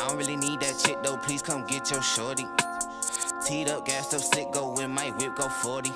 I don't really need that chick though, please come get your shorty. Teed up, gassed up, sick, go with my whip, go 40.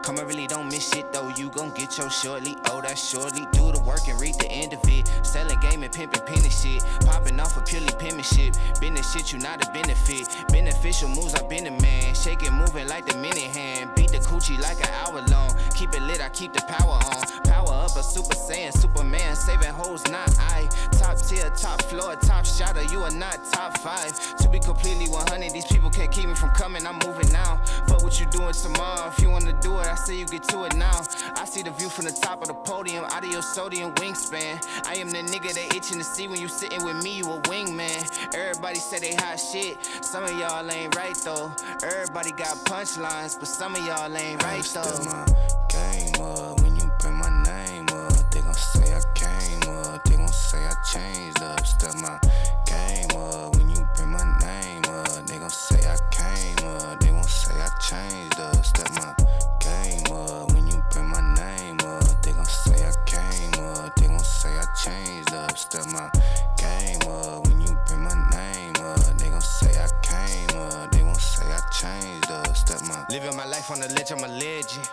Come, I really don't miss shit though, you gon' get your shortly. Oh, that's shortly. Do the work and read the end of it. Selling game and pimpin' penny shit. Popping off of purely penmanship. Business shit, you not a benefit. Beneficial moves, I been a man. Shake it, moving like the minute hand. Beat the coochie like an hour long. Keep it lit, I keep the power on. Power up, a super saiyan, Superman. Saving hoes, not I. Top tier, top floor, top shotter. You are not top 5. To be completely 100, these people can't keep me from coming. I'm moving now. Fuck what you doing tomorrow. If you wanna do it, I say you get to it now. I see the view from the top of the podium, out of your sodium wingspan. I am the nigga they itching to see when you sitting with me, you a wingman. Everybody say they hot shit, some of y'all ain't right though. Everybody got punchlines, but some of y'all ain't right though. Step my game up, when you bring my name up, they gon' say I came up, they gon' say I changed up. Step my game up, when you bring my name up, they gon' say I came up, they gon' say I changed up. Step my game up, when you bring my name up, they gon' say I came up, they gon' say I changed up. Step my game up, when you bring my name up, they gon' say I came up, they gon' say I changed up. Step my living my life on the ledge, I'm a legend.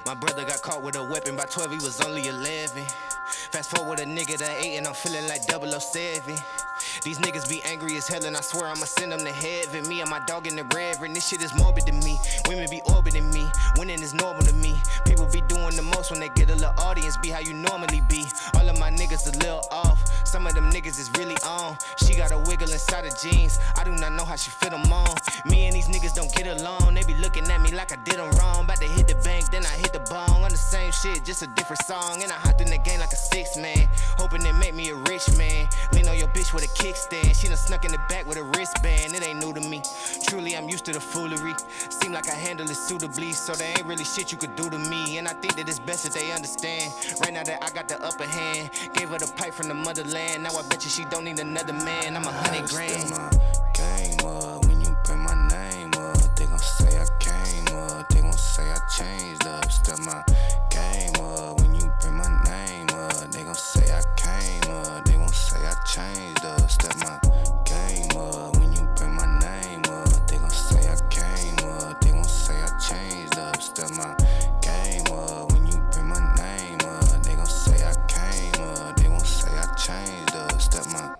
My brother got caught with a weapon, by 12 he was only 11. Fast forward a nigga to 8 and I'm feeling like 007. These niggas be angry as hell and I swear I'ma send them to heaven. Me and my dog in the reverend, this shit is morbid to me. Women be orbiting me, winning is normal to me. People be doing the most when they get a little audience, be how you normally be. All of my niggas a little off, some of them niggas is really on. She got a wiggle inside her jeans, I do not know how she fit them on. Me and these niggas don't get along, they be looking at me like I did them wrong. About to hit the bank, then I hit the bong. On the same shit, just a different song. And I hopped in the game like a 6 man, hoping it make me a rich man. Lean on your bitch with a kickstand, she done snuck in the back with a wristband. It ain't new to me, truly I'm used to the foolery. Seem like I handle it suitably, so there ain't really shit you could do to me. And I think that it's best that they understand. Right now that I got the upper hand, gave her the pipe from the motherland. Now I bet you she don't need another man. I'm 100 grand. Step my game up, when you bring my name up, they gon' say I came up, they gon' say I changed up. Step my game up, when you bring my name up, they gon' say I came up, they gon' say I changed up. Step my game up, when you bring my name up, they gon' say I came up, they gon' say I changed up. Step my game up, when you bring my name up, they gon' say I came up, they gon' say I changed up. Step my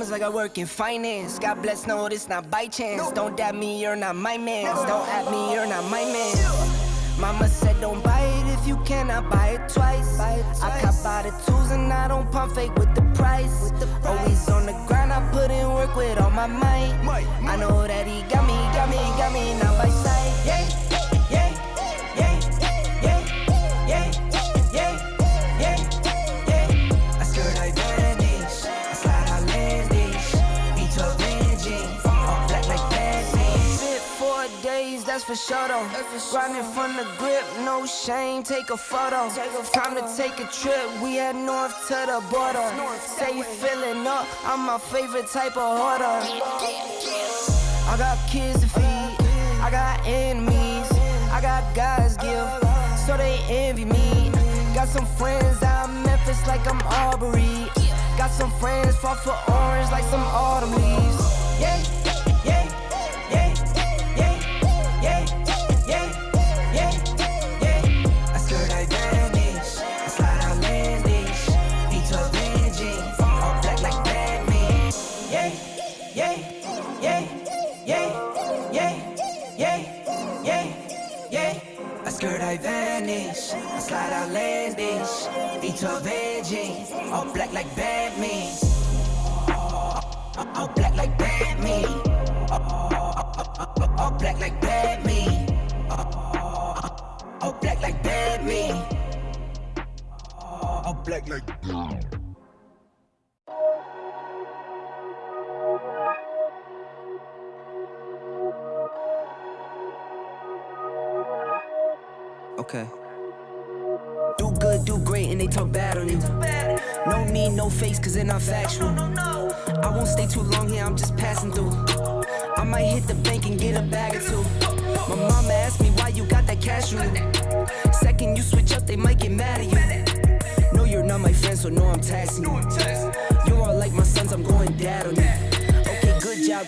like I work in finance. God bless, no, this not by chance. Don't dab me, you're not my man. Don't at me, you're not my man. Mama said don't buy it if you cannot buy it twice. I cop by the tools and I don't pump fake with the price. Always on the grind, I put in work with all my might. I know that he got me, not by sight. Yeah, yeah, yeah, yeah, yeah, yeah, yeah, yeah. I skirt like vanish, I slide out landish. B.O.B jeans, all black like Batman. Fit 4 days, that's for sure though. Grinding from the grip, no shame, take a photo. Time to take a trip, we head north to the border. Say you feeling up, I'm my favorite type of hoarder. I got kids to feed, I got enemies, I got guys give, so they envy me. Got some friends out in Memphis like I'm Aubrey. Got some friends fought for orange like some autumn leaves. Yeah, yeah, yeah, yeah, yeah, yeah, yeah, yeah. I skirt like vanish, I slide out landish. B.O.B jeans, all black like Batman. Yeah, yeah, yeah, yeah, yeah, yeah, yeah, yeah. I skirt like vanish, I slide out landish. B.O.B jeans, all black like Batman. All black like Batman. All black like Batman. All black like Batman. All black like Batman. Okay. Do good, do great, and they talk bad on you. No need, no face, cause they're not factual. I won't stay too long here, I'm just passing through. I might hit the bank and get a bag or two. My mama asked me why you got that cash on you. Second you switch up, they might get mad at you. No, you're not my friend, so no, I'm taxing you. You're all like my sons, I'm going dad on you.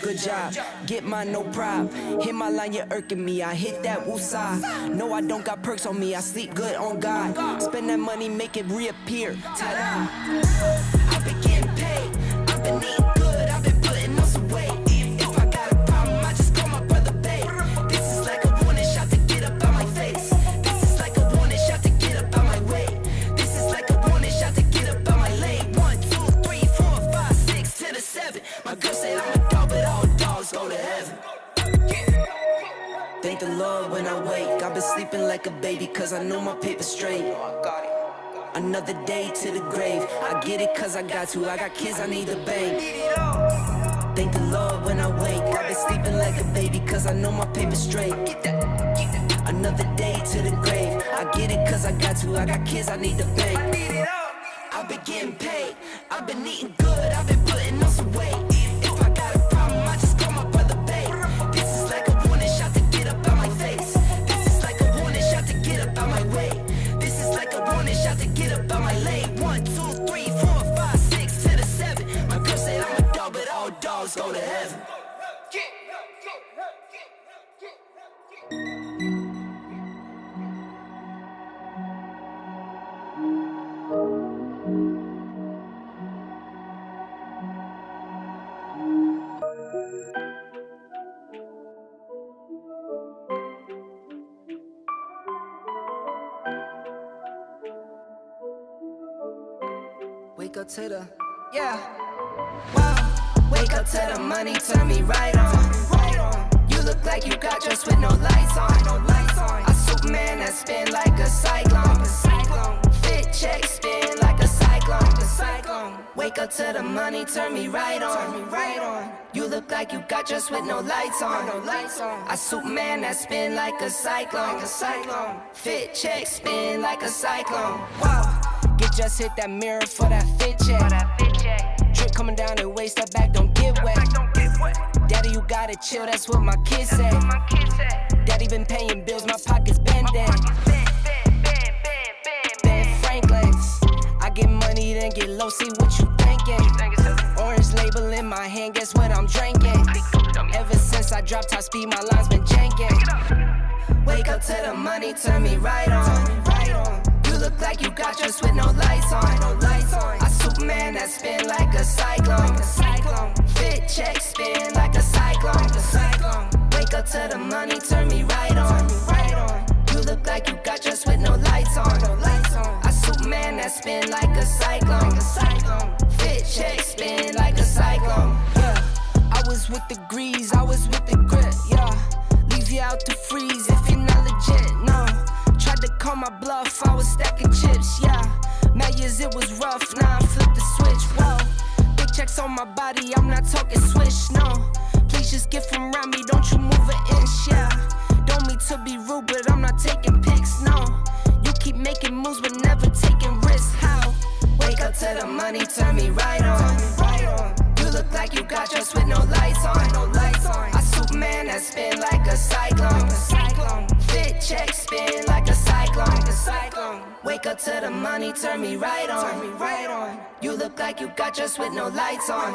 Good job, get mine, no prob. Hit my line, you're irking me, I hit that woosah. No, I don't got perks on me, I sleep good on God. Spend that money, make it reappear, ta-da. I've been getting paid, I've been eating good, I've been putting on some weight. If I got a problem, I just call my brother Babe. This is like a warning shot to get up out my face. This is like a warning shot to get up out my way. This is like a warning shot to get up out my lane. 1, 2, 3, 4, 5, 6 to the 7. My girl said I'm a dog, but all dogs go to heaven. Thank the Lord when I wake. I've been sleeping like a baby, cause I know my paper straight. Another day to the grave. I get it cause I got to. I got kids, I need to bang. Thank the Lord when I wake. I've been sleeping like a baby, cause I know my paper straight. Another day to the grave. I get it cause I got to. I got kids, I need to bang. I've been getting paid, I've been eating good, I've been putting on some weight. If I got a problem, I just call my brother Babe. This is like a warning shot to get up out my face. This is like a warning shot to get up out my way. This is like a warning shot to get up out my lane. 1, 2, 3, 4, 5, 6 to the 7. My girl said I'm a dog, but all dogs go to heaven. Wake up to the, wow. Wake up to the money, turn me right on. You look like you got dressed with no lights on. A Superman that spin like a cyclone. Fit check, spin like a cyclone. Wake up to the money, turn me right on. You look like you got dressed with no lights on. A Superman that spin like a cyclone. Fit check, spin like a cyclone. Wow. Get just hit that mirror for that fit check. Drip coming down the waist, step back, don't get wet. Daddy, you gotta chill, that's what my kids say. Daddy been paying bills, my pockets bend down. Ben Franklin's. I get money, then get low, see what you thinking. Orange label in my hand, guess what I'm drinking. Ever since I dropped top speed, my line's been janking. Wake up to the money, turn me right on. You look like you got dressed with no lights on. A Superman that spin like a cyclone. Fit check, spin like a cyclone. Wake up to the money, turn me right on. You look like you got dressed with no lights on. A Superman that spin like a cyclone. Fit check, spin like a cyclone. Yeah, I was with the grease, I was with the grit. Yeah, leave you out to freeze if you're not legit. No. Tried to call my bluff, I was stacking chips, yeah. Mad years it was rough, now I flipped the switch, whoa. Big checks on my body, I'm not talking swish, no. Please just get from around me, don't you move an inch, yeah. Don't mean to be rude, but I'm not taking pics, no. You keep making moves, but never taking risks, how? Wake up to the money, turn me right on. You look like you got dressed with no lights on. A Superman that spin like a cyclone. Fit check, spin like a cyclone. Wake up to the money, turn me right on. You look like you got dressed with no lights on.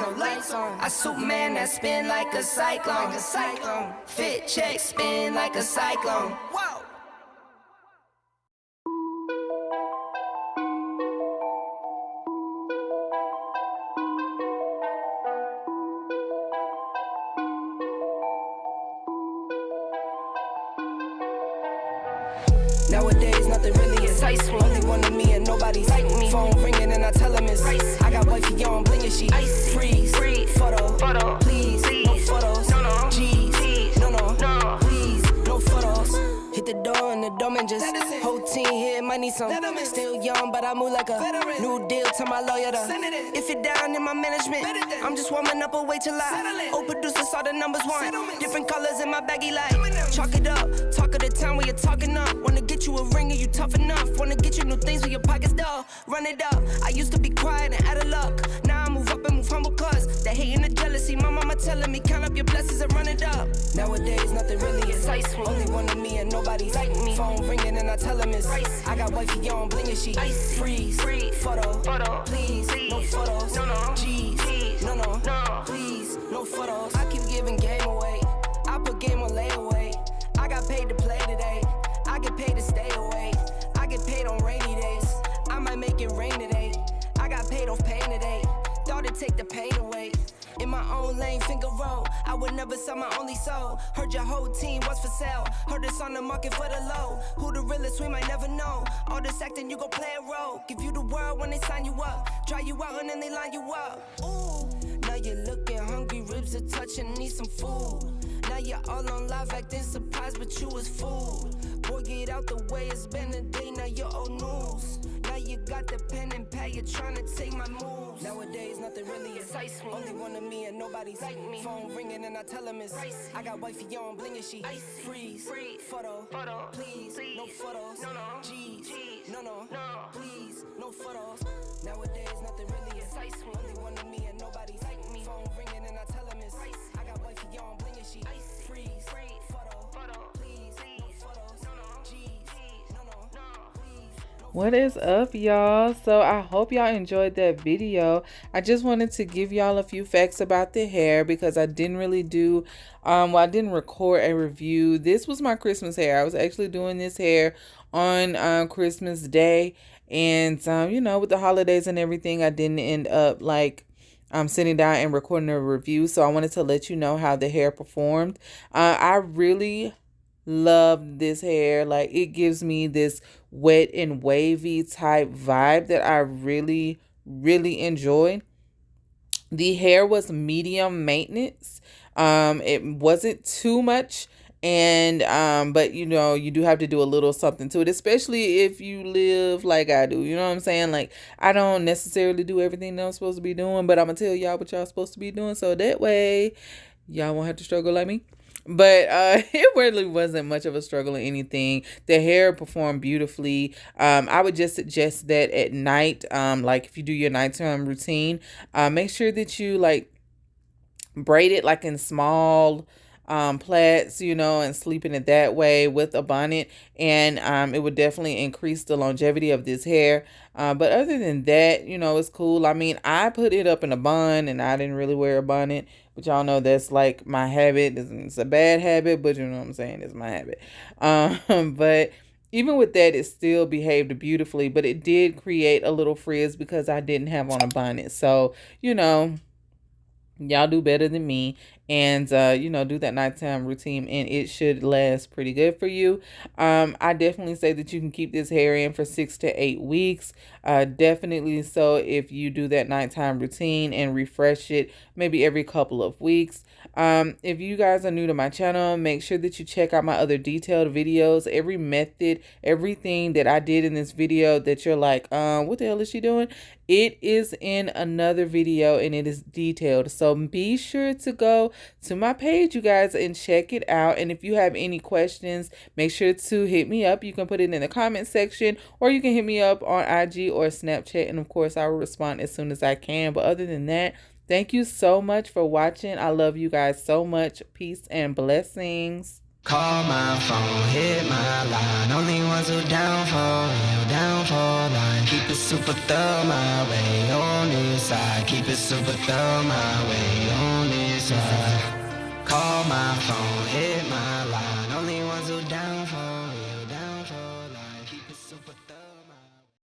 A Superman that spin like a cyclone. Fit check, spin like a cyclone. Whoa. Nowadays, nothing really excites me. Only one of me and nobody like me. Phone ringing and I tell him it's ice. I got wifey on blinking, she ice. Freeze, photo, please, no photos. G's, no, please, no photos. Hit the door and the doorman just hold routine here, might need some. Still young, but I move like a new deal to my lawyer. If you're down in my management, I'm just warming up a wait till I. Old producers saw the numbers one. Different colors in my baggy light. Chalk it up, talk of the town where you're talking up. Wanna get you a ring and you tough enough. Wanna get you new things for your pockets dull. Run it up. I used to be quiet and out of luck. Now I move up and move humble cause the hate and the jealousy. My mama telling me count up your blessings and run it up. Nowadays nothing really excites me. Only one of me and nobody's like me. Phone ringing and I tell him it's I got wifey on bling and she freeze. Photo, please, no photos. No, G's, no, please, no photos. I keep giving game away. I put game on layaway. I got paid to play today. I get paid to stay away. I get paid on rainy days. I might make it rain today. I got paid off pain today. Thought it'd take the pain away. In my own lane, finger roll. I would never sell my only soul. Heard your whole team was for sale. Heard it's on the market for the low. Who the realest, we might never know. All this acting, you gon' play a role. Give you the world when they sign you up. Try you out and then they line you up. Ooh, now you're looking hungry, ribs are touching, need some food. Now you're all on live acting surprised, but you was fooled. Boy, get out the way, it's been a day, now you're old news. Now you got the pen and pad, you're trying to take my moves. Nowadays, nothing really excites me. Only one of me and nobody's like me. Phone ringing and I tell him it's I got wifey on bling and she freeze. Photo, please, no photos. No, G's, no, please, no photos. Nowadays, nothing really excites me. Only one of me and nobody's like me. Phone ringing and I tell him it's I got wifey on bling and she freeze. Photo, please, no photos. No, G's, no, please. What is up, y'all? So I hope y'all enjoyed that video. I just wanted to give y'all a few facts about the hair because I didn't really do I didn't record a review. This was my Christmas hair. I was actually doing this hair on Christmas Day, and you know, with the holidays and everything, I didn't end up like sitting down and recording a review. So I wanted to let you know how the hair performed. I really love this hair. Like, it gives me this wet and wavy type vibe that I really enjoy. The hair was medium maintenance. It wasn't too much, and but you know, you do have to do a little something to it, especially if you live like I do. You know what I'm saying? Like, I don't necessarily do everything that I'm supposed to be doing, but I'm gonna tell y'all what y'all supposed to be doing, so that way y'all won't have to struggle like me. But it really wasn't much of a struggle or anything. The hair performed beautifully. I would just suggest that at night, like if you do your nighttime routine, make sure that you like braid it like in small plaits, you know, and sleep in it that way with a bonnet, and it would definitely increase the longevity of this hair. But other than that, you know, it's cool. I mean, I put it up in a bun and I didn't really wear a bonnet, but y'all know that's like my habit. It's a bad habit, but you know what I'm saying, it's my habit. But even with that, it still behaved beautifully, but it did create a little frizz because I didn't have on a bonnet. So, you know, y'all do better than me, and you know, do that nighttime routine and it should last pretty good for you. I definitely say that you can keep this hair in for 6 to 8 weeks. Definitely so if you do that nighttime routine and refresh it maybe every couple of weeks. If you guys are new to my channel, make sure that you check out my other detailed videos. Every method, everything that I did in this video that you're like, what the hell is she doing? It is in another video and it is detailed. So be sure to go to my page, you guys, and check it out. And if you have any questions, make sure to hit me up. You can put it in the comment section, or you can hit me up on IG or Snapchat. And of course, I will respond as soon as I can. But other than that, thank you so much for watching. I love you guys so much. Peace and blessings. Call my phone, hit my line. Only ones who down for real, down for line. Keep it super thorough my way on this side. Keep it super thorough my way on this side. Call my phone.